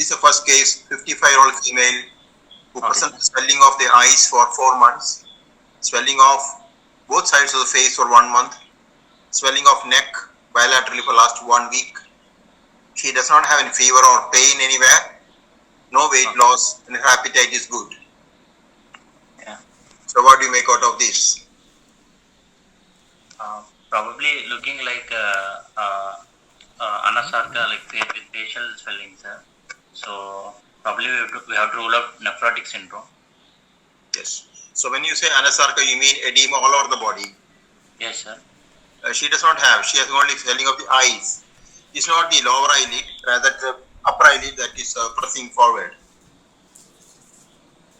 is the first case, 55-year-old female who presents swelling of the eyes for 4 months, swelling of both sides of the face for 1 month, swelling of neck bilaterally for last 1 week. She does not have any fever or pain anywhere, no weight loss, and her appetite is good. Yeah. So what do you make out of this? Probably looking like anasarca, like with facial swelling, sir. So probably we have to rule out nephrotic syndrome. Yes. So when you say anasarca, you mean edema all over the body? Yes, sir. She does not have. She has only swelling of the eyes. It's not the lower eyelid, rather the upper eyelid that is pressing forward.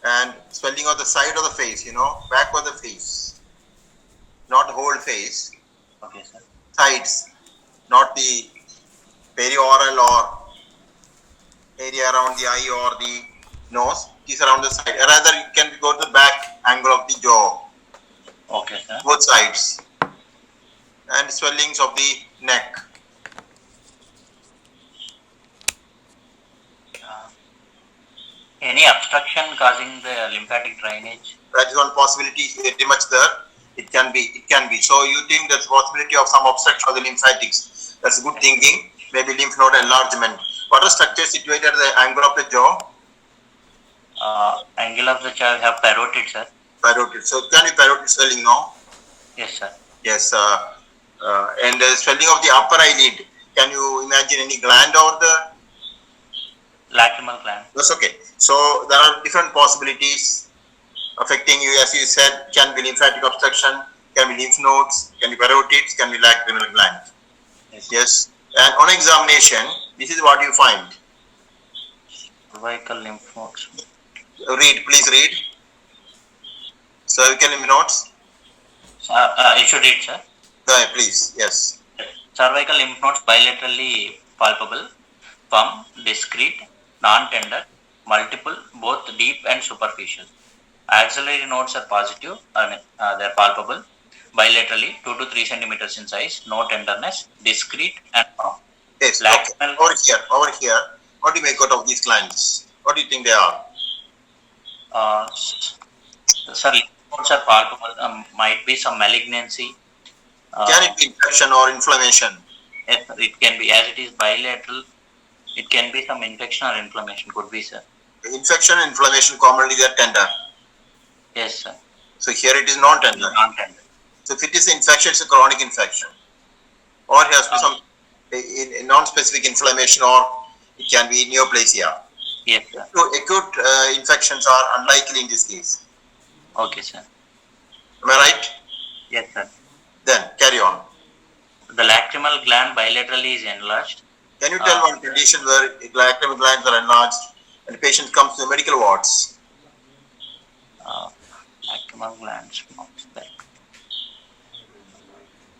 And swelling of the side of the face, back of the face. Not the whole face. Okay, sir. Sides. Not the perioral or area around the eye or the nose. It is around the side. Rather, it can go to the back angle of the jaw. Okay, sir. Both sides. And swellings of the neck. Any obstruction causing the lymphatic drainage? That is one possibility, very much there. It can be. So you think there's possibility of some obstruction of the lymphatics. That's good thinking. Maybe lymph node enlargement. What are structures situated at the angle of the jaw? Angle of the jaw have parotid, sir. Parotid. So can be parotid swelling, no? Yes, sir. Yes. And swelling of the upper eyelid. Can you imagine any gland over the lacrimal gland? That's okay. So there are different possibilities affecting you, as you said. Can be lymphatic obstruction, can be lymph nodes, can be parotids, can be lacrimal gland. Yes. And on examination, this is what you find. Cervical lymph nodes. Please read. Cervical lymph nodes. You should read, sir. Please, yes. Cervical lymph nodes bilaterally palpable, firm, discrete, non-tender, multiple, both deep and superficial. Axillary nodes are positive, they are palpable, bilaterally 2 to 3 centimeters in size, no tenderness, discrete and firm. Yes, okay. Over here, what do you make out of these glands? What do you think they are? Sir, lymph nodes are palpable, might be some malignancy. Can it be infection or inflammation? Yes, it can be, as it is bilateral, it can be some infection or inflammation, could be, sir. Infection and inflammation commonly they are tender. Yes, sir. So here it is non-tender. Non-tender. So if it is infection, it's a chronic infection. Or it has to be some non-specific inflammation, or it can be neoplasia. Yes, sir. So acute infections are unlikely in this case. Okay, sir. Am I right? Yes, sir. Then carry on. The lacrimal gland bilaterally is enlarged. Can you tell one condition where lacrimal glands are enlarged and the patient comes to the medical wards? Lacrimal glands.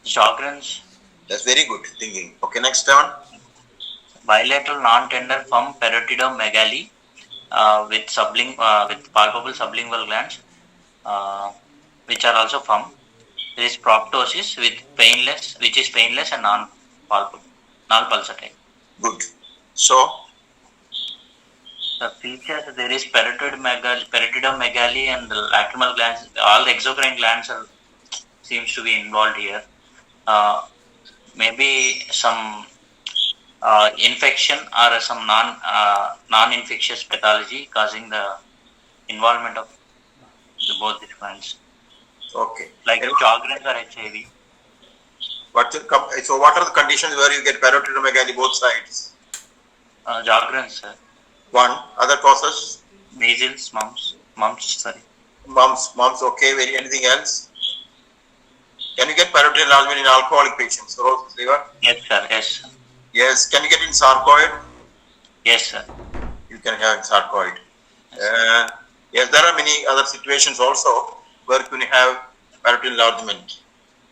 Sjogren's. That's very good thinking. Okay, next one. Bilateral non-tender firm perotidomegaly with palpable sublingual glands, which are also firm. There is proptosis which is painless and non-palpable, non-pulsatile. Good. So the features, there is perotidomegaly and the lacrimal glands. All the exocrine glands seems to be involved here. Maybe some infection or some non-infectious pathology causing the involvement of both these glands. Okay. Like Sjogren's or HIV. So what are the conditions where you get perotidomegaly both sides? Sjogren's, sir. One. Other causes? Measles, mumps. Mumps. Okay. Anything else? Can you get parotid enlargement in alcoholic patients? Cirrhosis liver? Yes, sir. Yes. Yes. Can you get in sarcoid? Yes, sir. You can have in sarcoid. Yes, there are many other situations also where you can have parotid enlargement.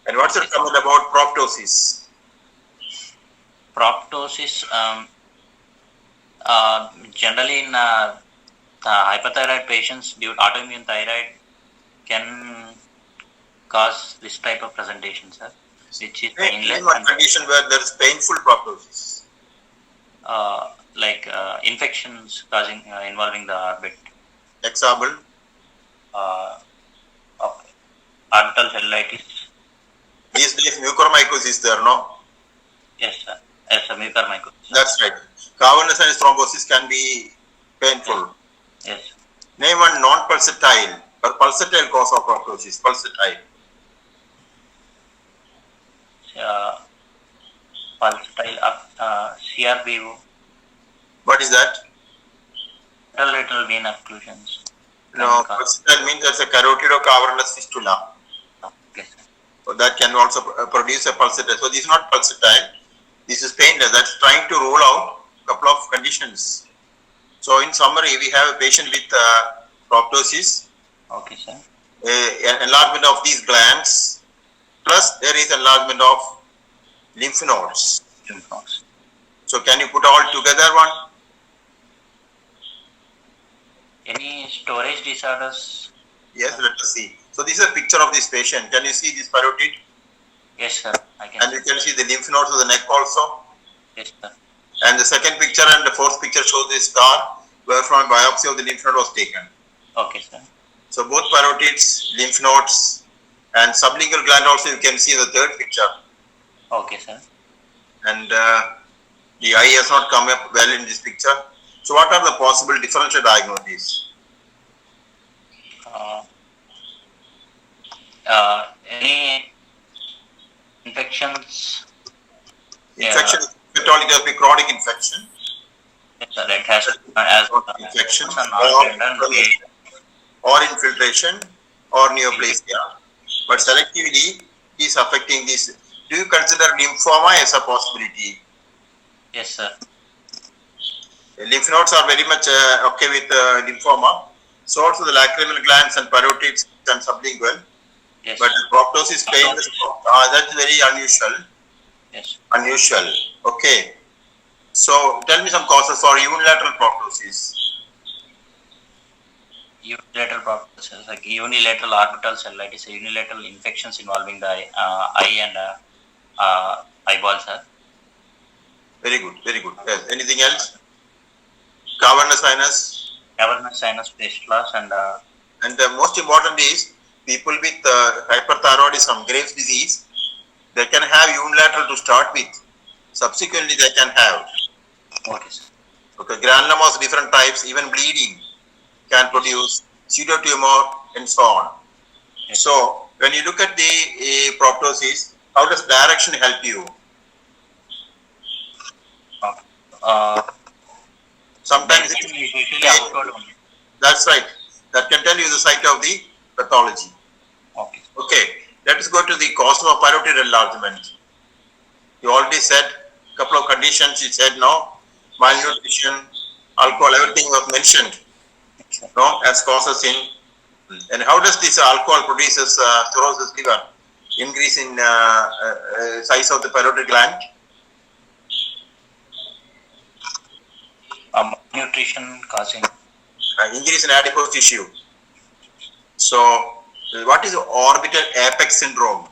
And what's your comment about proptosis? Proptosis, generally in hypothyroid patients due to autoimmune thyroid can cause this type of presentation, sir, which is painless. In one condition where there is painful proptosis? like infections causing involving the orbit. Example. Of orbital cellulitis. These days mucormycosis is there, no? Yes, sir. Yes, sir. Mucormycosis. That's right. Cavernous sinus thrombosis can be painful. Yes. Name one non-pulsatile or pulsatile cause of proptosis. Pulsatile. Pulsatile CRBO. What is that? Lateral vein occlusions. No, pulsatile means there's a carotid or cavernous fistula. Okay, sir. So that can also produce a pulsatile. So this is not pulsatile. This is painless. That's trying to rule out a couple of conditions. So in summary, we have a patient with proptosis, Okay, sir. enlargement of these glands, plus there is enlargement of lymph nodes. Lymph nodes. So can you put all together one? Any storage disorders? Yes, let us see. So this is a picture of this patient. Can you see this parotid? Yes, sir. I can. And you can see the lymph nodes of the neck also. Yes, sir. And the second picture and the fourth picture shows the scar where from a biopsy of the lymph node was taken. Okay, sir. So both parotids, lymph nodes, and sublingual gland also you can see in the third picture. Okay, sir. And the eye has not come up well in this picture. So what are the possible differential diagnoses? Any infections? Infection, it has to be chronic infection. Yes, sir. It has as Infection non-tender. or infiltration or neoplasia. But selectively is affecting this. Do you consider lymphoma as a possibility? Yes, sir. Lymph nodes are very much okay with lymphoma. So also the lacrimal glands and parotids and sublingual. Yes. But proptosis pain, that's very unusual. Yes. Unusual. Okay. So tell me some causes for unilateral proptosis. Unilateral proptosis, like unilateral orbital cellulitis, unilateral infections involving the eye and eyeballs, sir. Very good, very good. Yes. Anything else? Cavernous sinus. Cavernous sinus fistulas And the most important is people with hyperthyroidism, Graves' disease, they can have unilateral to start with. Subsequently, they can have. okay, sir. Okay, granulomas, different types, even bleeding can produce pseudotumor and so on. Yes. So, when you look at the proptosis, how does direction help you? Sometimes Direction is usually outward only. that's right. That can tell you the site of the pathology. Okay. Okay, let us go to the cause of parotid enlargement. You already said a couple of conditions. You said no, malnutrition, alcohol, everything was mentioned. No, as causes in. And how does this alcohol produces cirrhosis liver? Increase in size of the parotid gland. Nutrition causing. Increase in adipose tissue. So, what is orbital apex syndrome?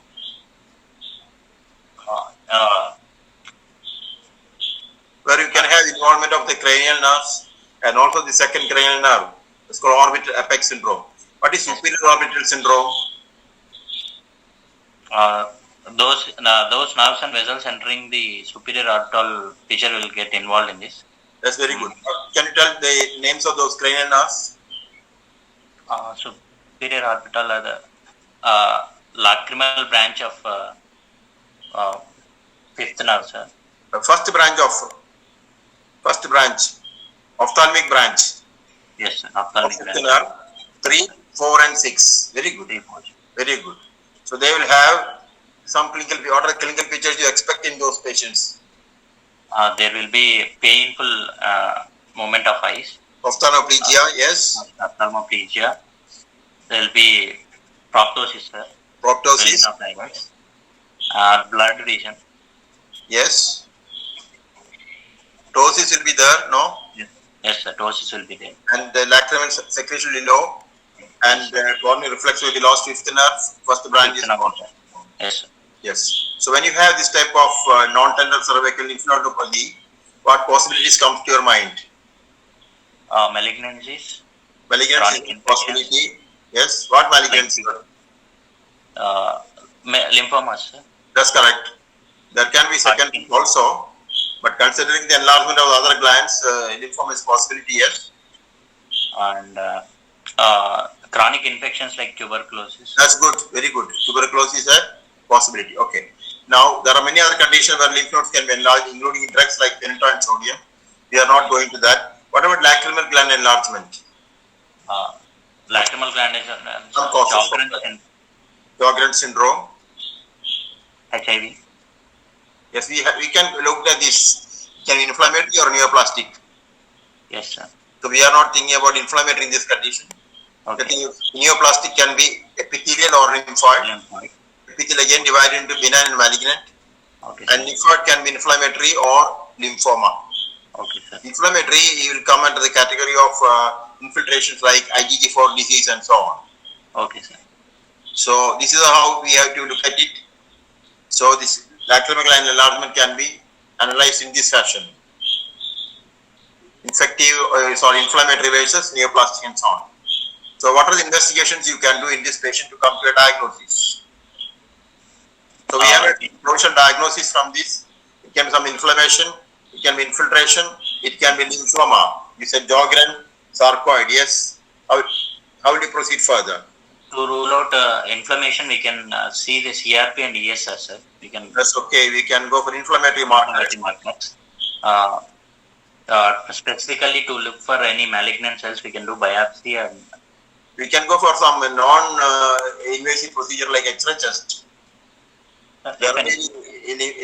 Where you can have involvement of the cranial nerves and also the second cranial nerve. It's called orbital apex syndrome. What is superior orbital syndrome? Those nerves and vessels entering the superior orbital fissure will get involved in this. That's very good. Can you tell the names of those cranial nerves? Superior orbital, the lacrimal branch of fifth nerve, sir. The first branch, ophthalmic branch. Yes, sir. Ophthalmic branch. Nerve, 3, 4 and 6. Very good. Very good. So they will have some clinical, what are the clinical features you expect in those patients? There will be painful movement of eyes. Ophthalmoplegia, yes. Ophthalmoplegia. There will be proptosis, sir. Proptosis. Blood vision. Yes. Ptosis will be there, no? Yes, sir. Ptosis will be there. And the lacrimal secretion will be low. And corneal reflex will be lost. Fifth nerve, first branch is gone. Yes, sir. Yes. So when you have this type of non-tender cervical lymph nodopathy, What possibilities come to your mind? Malignancies, Malignancy chronic is a infections, possibility. Yes. What like malignancy? lymphomas, sir. That's correct. There can be second Hodgkin. also, but considering the enlargement of the other glands, lymphoma is possibility. Yes. And chronic infections like tuberculosis. That's good. Very good. Tuberculosis is a possibility. Okay. Now there are many other conditions where lymph nodes can be enlarged, including drugs like phenytoin and sodium. We are not going to that. What about lacrimal gland enlargement? Lacrimal gland is Some causes of Sjogren's Sjogren's syndrome. HIV. Yes, we can look at this. Can be inflammatory or neoplastic. Yes, sir. So we are not thinking about inflammatory in this condition. Okay. The thing is, neoplastic can be epithelial or lymphoid. Lymphoid. Epithelial again divided into benign and malignant. Okay, And sir. lymphoid can be inflammatory or lymphoma. Okay, sir. Inflammatory, you will come under the category of infiltrations like IgG4 disease and so on. Okay, sir. So this is how we have to look at it. So this lacrimal gland enlargement can be analyzed in this fashion. Inflammatory versus neoplastic and so on. So what are the investigations you can do in this patient to come to a diagnosis? So we have a provisional diagnosis from this. It can be some inflammation, it can be infiltration, it can be lymphoma. You said Sjogren, sarcoid, yes. How will you proceed further? To rule out inflammation, we can see the CRP and ESR, sir. We can That's okay. We can go for inflammatory markers. markers. Specifically to look for any malignant cells, we can do biopsy and We can go for some non-invasive procedure like X-ray chest. There are in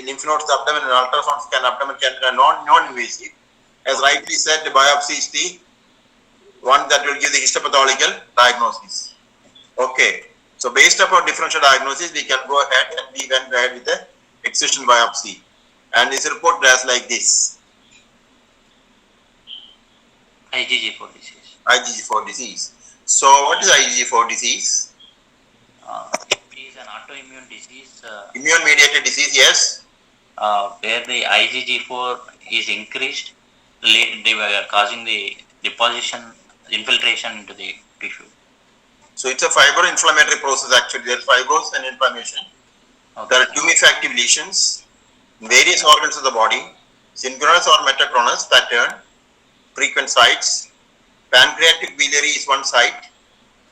lymph nodes abdomen and ultrasound scan abdomen can be non-invasive. As rightly said, the biopsy is the one that will give the histopathological diagnosis. Okay. So based upon differential diagnosis, we can go ahead and we went ahead with the excision biopsy. And this report does like this. IgG4 disease. IgG4 disease. So what is IgG4 disease? It is an autoimmune disease Immune mediated disease, yes. where the IgG4 is increased, they were causing the deposition, infiltration into the tissue. So it's a fibro-inflammatory process actually. There is fibrosis and inflammation. Okay. There are tumefactive lesions in various organs of the body, synchronous or metachronous pattern, frequent sites. Pancreatic biliary is one site,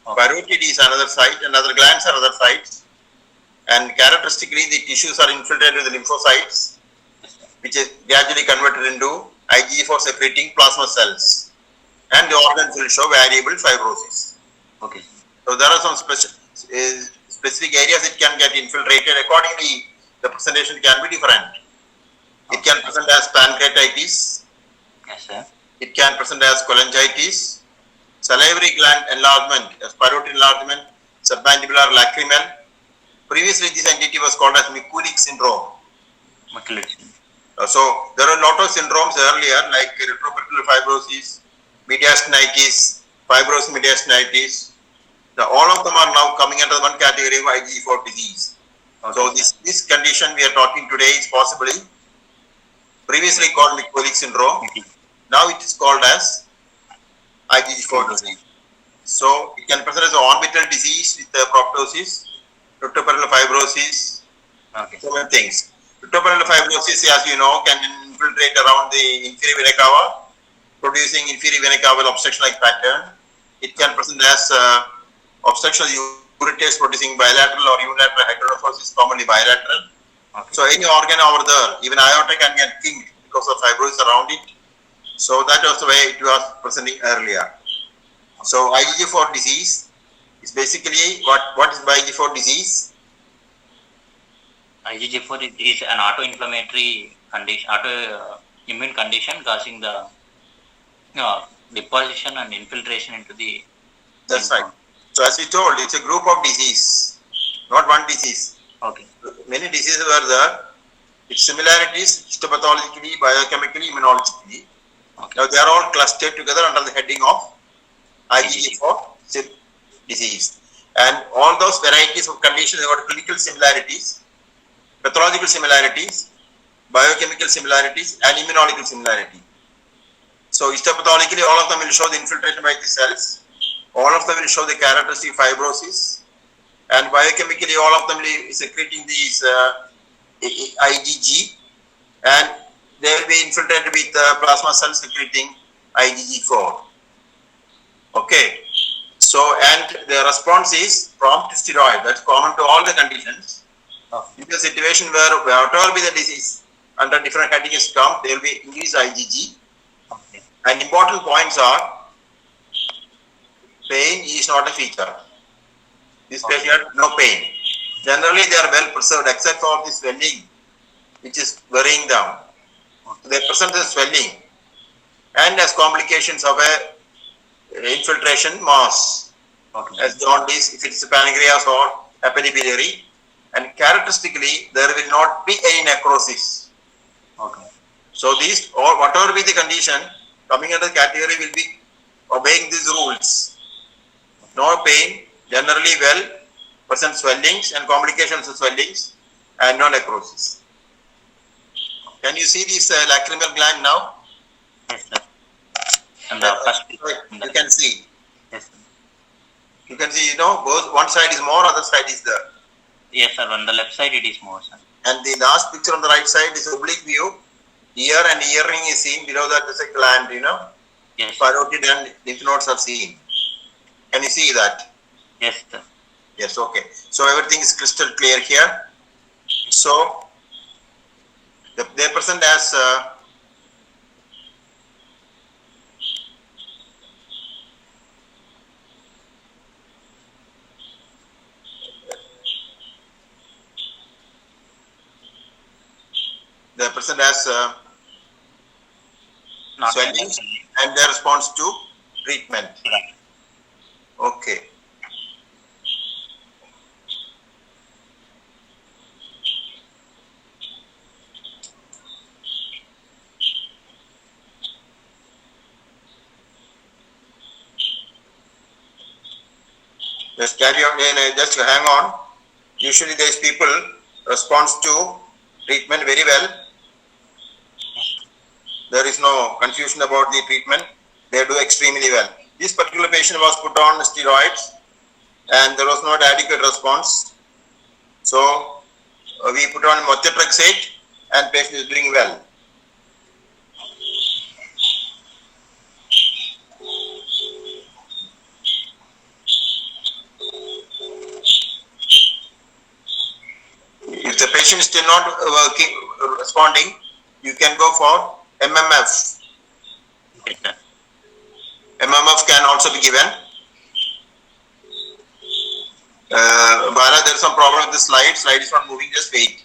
parotid is another site, and other glands are other sites. And characteristically, the tissues are infiltrated with the lymphocytes, which is gradually converted into IgG4 secreting plasma cells. And the organs will show variable fibrosis. Okay. So there are some specific areas it can get infiltrated. Accordingly, the presentation can be different. It can present as pancreatitis. Yes, sir. It can present as cholangitis, salivary gland enlargement, as parotid enlargement, submandibular lacrimal. Previously, this entity was called as Mikulicz syndrome. So there are a lot of syndromes earlier, like retroperitoneal fibrosis, mediastinitis, fibrosis mediastinitis. All of them are now coming under one category of IgG4 disease. Okay. So this condition we are talking today is possibly previously called Mikulicz syndrome. Now it is called as IgG4 disease. So it can present as an orbital disease with proptosis, retroperitoneal fibrosis, so many things. Retroperitoneal fibrosis, as you know, can infiltrate around the inferior vena cava, producing inferior vena caval obstruction-like pattern. It can present as obstruction of ureters producing bilateral or unilateral hydronephrosis, commonly bilateral. Okay. So any organ over there, even aorta can get kinked because of fibrosis around it. So that was the way it was presenting earlier. So IgG4 disease is basically what is IgG4 disease? IgG4 is an autoinflammatory condition, autoimmune condition causing the deposition and infiltration into the. That's right. So as we told, it's a group of disease, not one disease. Okay. Many diseases were there. Its similarities histopathologically, biochemically, immunologically. Okay. Now they are all clustered together under the heading of IgG4 disease. And all those varieties of conditions have got clinical similarities, pathological similarities, biochemical similarities, and immunological similarity. So histopathologically, all of them will show the infiltration by the cells. All of them will show the characteristic fibrosis, and biochemically, all of them will secreting these IgG, and they will be infiltrated with plasma cells secreting IgG4. Okay. So, and the response is prompt steroid. That's common to all the conditions. In the situation where whatever be the disease, under different conditions come, there will be increased IgG. Okay. And important points are, pain is not a feature. This patient, no pain. Generally, they are well preserved except for the swelling, which is worrying them. They present the swelling and as complications of a infiltration mass, Okay. as jaundice, if it's pancreas or hepatobiliary, and characteristically there will not be any necrosis. Okay. So these, or whatever be the condition, coming under the category will be obeying these rules. No pain, generally well, present swellings and complications of swellings, and no necrosis. Can you see this lacrimal gland now? Yes, sir. And the first. You can see. Yes, sir. You can see, both one side is more, other side is there. Yes, sir. On the left side, it is more, sir. And the last picture on the right side is oblique view. Ear and earring is seen. Below that is a gland, Yes, sir. Parotid and lymph nodes are seen. Can you see that? Yes, sir. Yes, okay. So everything is crystal clear here. So they present as Not swelling and their response to treatment. Right. Okay. Just carry on, just hang on. Usually these people respond to treatment very well. There is no confusion about the treatment. They do extremely well. This particular patient was put on steroids and there was not adequate response. So we put on methotrexate and patient is doing well. If the patient is still not responding, you can go for MMF. Okay, sir. MMF can also be given. Bala, there is some problem with the slide. Slide is not moving, just wait.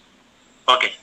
Okay.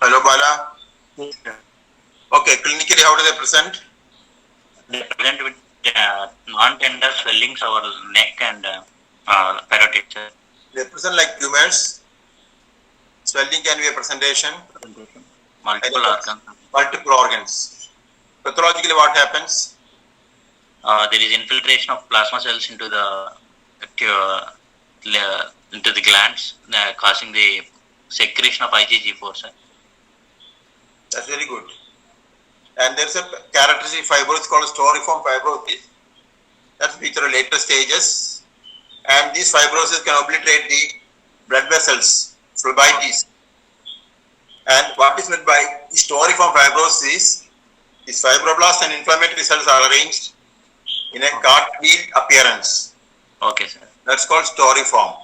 Hello, Bala. Yes, sir. Okay, clinically, how do they present? They present with non-tender swellings over neck and parotid, sir. They present like tumors. Swelling can be a presentation. Multiple organs. Multiple organs. Pathologically, what happens? There is infiltration of plasma cells into the glands, causing the secretion of IgG4, sir. That's very good. And there's a characteristic fibrosis called storiform fibrosis. That's feature later stages. And this fibrosis can obliterate the blood vessels, phlebitis. And what is meant by storiform fibrosis? These fibroblasts and inflammatory cells are arranged in a cartwheel appearance. Okay, sir. That's called storiform.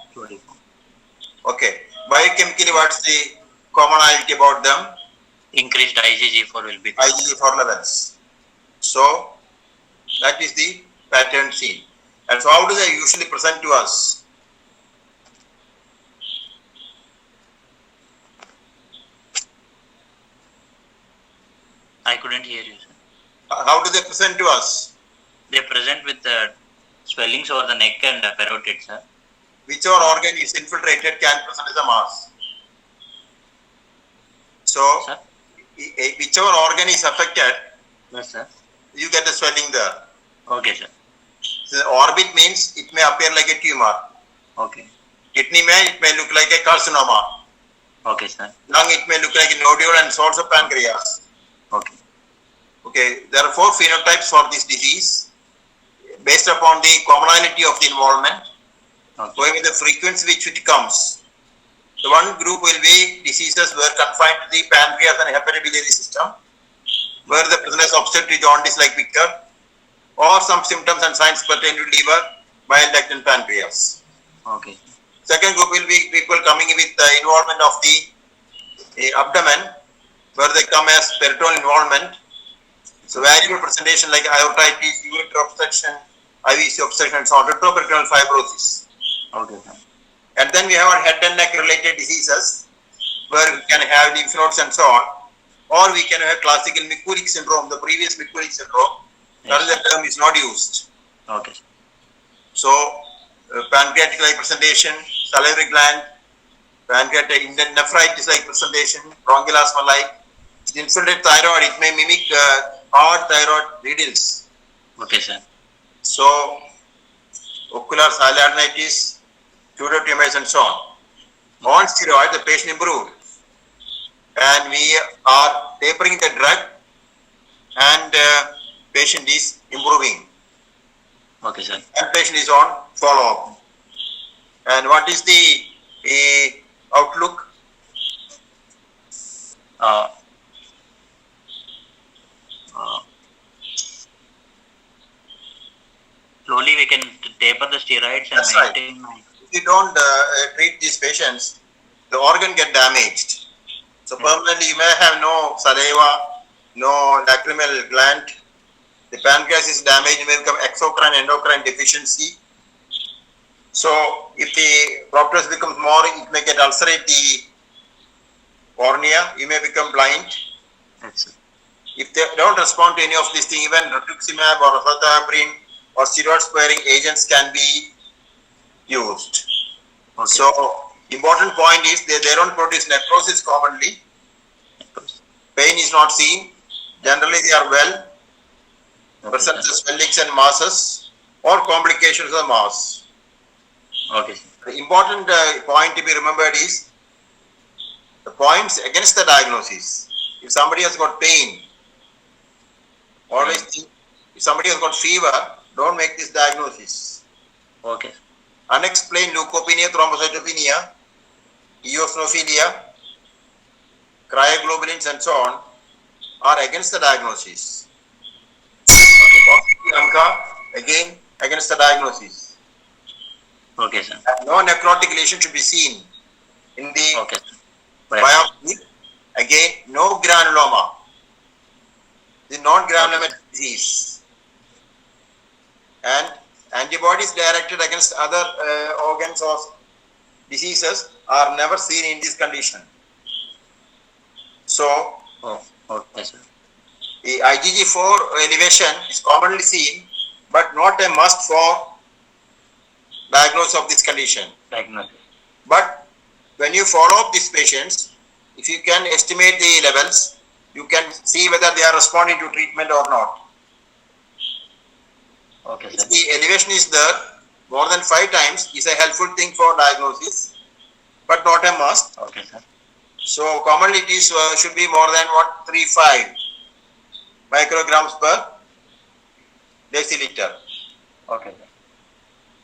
Okay. Biochemically, what's the commonality about them? Increased IgG4 will be there. IgG4 levels. So, that is the pattern seen. And so, how do they usually present to us? I couldn't hear you, sir. How do they present to us? They present with swellings over the neck and parotid, sir. Whichever organ is infiltrated can present as a mass. So, Sir? whichever organ is affected, Yes, sir. you get the swelling there. Okay, sir. So, the orbit means it may appear like a tumor. Okay. Kidney it may look like a carcinoma. Okay, sir. Lung, it may look like a nodule, and so also pancreas. Okay. Okay, there are 4 phenotypes for this disease based upon the commonality of the involvement, Okay. going with the frequency which it comes. The one group will be diseases were confined to the pancreas and hepatobiliary system, where the presence of obstructive jaundice like Victor, or some symptoms and signs pertain to liver, bile duct and pancreas. Okay. Second group will be people coming with the involvement of the abdomen, where they come as peritoneal involvement. So variable presentation like aortitis, ureter obstruction, IVC obstruction, and so on, retroperitoneal fibrosis. Okay, sir. And then we have our head and neck related diseases, where we can have lymph nodes and so on, or we can have classical McCulloch syndrome, the previous McCulloch syndrome. Yes. That term is not used. Okay, sir. So, pancreatic-like presentation, salivary gland, pancreatic nephritis-like presentation, bronchial asthma-like. Infiltrate thyroid, it may mimic hard thyroid needles. Okay, sir. So, ocular sialadenitis, pseudotumors and so on. On steroid, the patient improved. And we are tapering the drug and patient is improving. Okay, sir. And patient is on follow-up. And what is the outlook? Slowly we can taper the steroids and That's right. maintain. If you don't treat these patients, the organ get damaged. So permanently you may have no saliva, no lacrimal gland. The pancreas is damaged, you may become exocrine endocrine deficiency. So if the process becomes more, it may get ulcerate the cornea, you may become blind. Yes, sir. If they don't respond to any of these things, even rituximab or azathioprine or steroid sparing agents can be used. Okay. So, important point is they don't produce necrosis commonly. Pain is not seen. Generally, they are well. Okay, Present sir. swellings and masses or complications of mass. Okay, sir. The important point to be remembered is the points against the diagnosis. If somebody has got pain, always think, if somebody has got fever, don't make this diagnosis. Okay. Unexplained leukopenia, thrombocytopenia, eosinophilia, cryoglobulins and so on are against the diagnosis. ANCA, again against the diagnosis. Okay, sir. And no necrotic lesion should be seen in the Okay, sir. Right. biopsy. Again, no granuloma. The non-granulomatous disease. And antibodies directed against other organs or diseases are never seen in this condition. So, Oh, okay, sir. the IgG4 elevation is commonly seen, but not a must for diagnosis of this condition. Diagnosis. But when you follow up these patients, if you can estimate the levels, you can see whether they are responding to treatment or not. Okay, sir. If the elevation is there more than 5 times, is a helpful thing for diagnosis, but not a must. Okay, sir. So commonly it is should be more than 135 micrograms per deciliter. Okay, sir.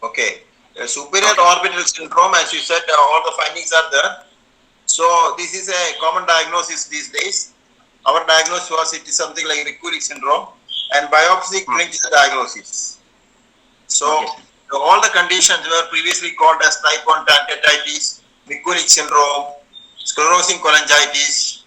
Okay. Superior orbital syndrome, as you said, all the findings are there. So this is a common diagnosis these days. Our diagnosis was it is something like McCulloch syndrome, and biopsy clinches the diagnosis. So Okay, all the conditions were previously called as type 1 pancreatitis, McCulloch syndrome, sclerosing cholangitis,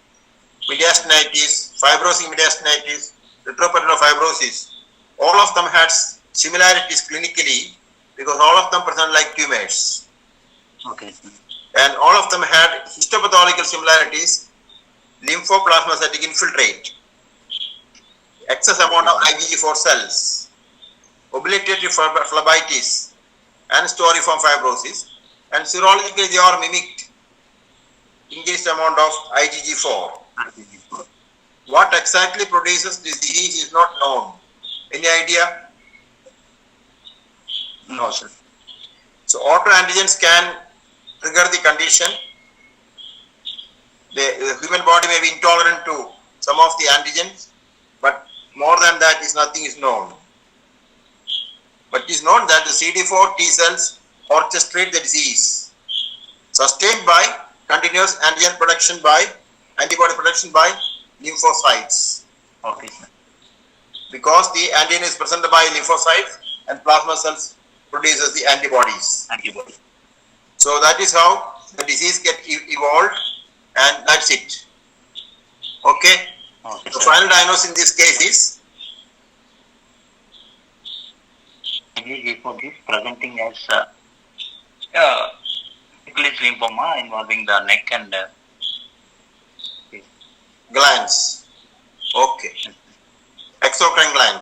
mediastinitis, fibrosing mediastinitis, retroperitoneal fibrosis. All of them had similarities clinically because all of them present like tumors. Okay, sir. And all of them had histopathological similarities, lymphoplasmacytic infiltrate, excess amount of IgG4 cells, obliterative phlebitis, and storiform fibrosis, and serologically they are mimicked increased amount of IgG4. What exactly produces this disease is not known. Any idea? No, sir. So autoantigens can trigger the condition. The human body may be intolerant to some of the antigens, but more than that is nothing is known. But it is known that the CD4 T cells orchestrate the disease, sustained by continuous antigen production by antibody production by lymphocytes. Okay, sir. Because the antigen is presented by lymphocytes and plasma cells produces the antibodies. Antibody. So that is how the disease get evolved, and that's it. Okay. Okay, The sir. final diagnosis in this case is IgG4 is presenting as Mikulicz lymphoma involving the neck and glands. Okay. Exocrine gland.